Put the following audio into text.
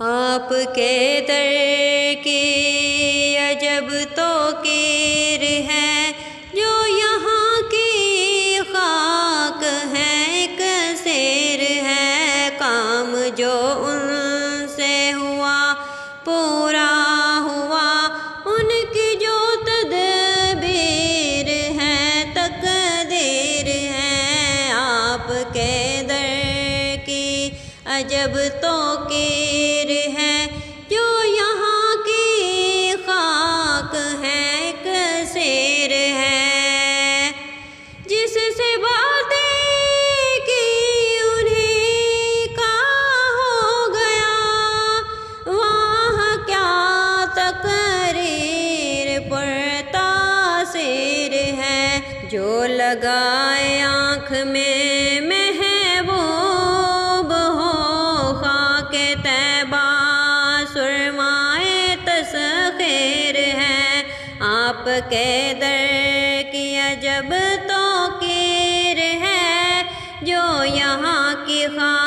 آپ کے در کی عجب توقیر ہے، جو یہاں کی خاک ہے ایک سیر ہے، کام جو ان سے ہوا پورا ہوا، ان کی جو تدبیر ہے تقدیر ہے، آپ کے در کی عجب توقیر ہے، جو یہاں کی خاک ہے ایک سیر ہے، جس سے باتیں کی انہیں کا ہو گیا، وہاں کیا تقریر پر تاثیر ہے، جو لگائے آنکھ میں محبوب ہو خاک طیبہ سرمائے تسخیر ہے، آپ کے در کی عجب توقیر ہے، جو یہاں کی خاک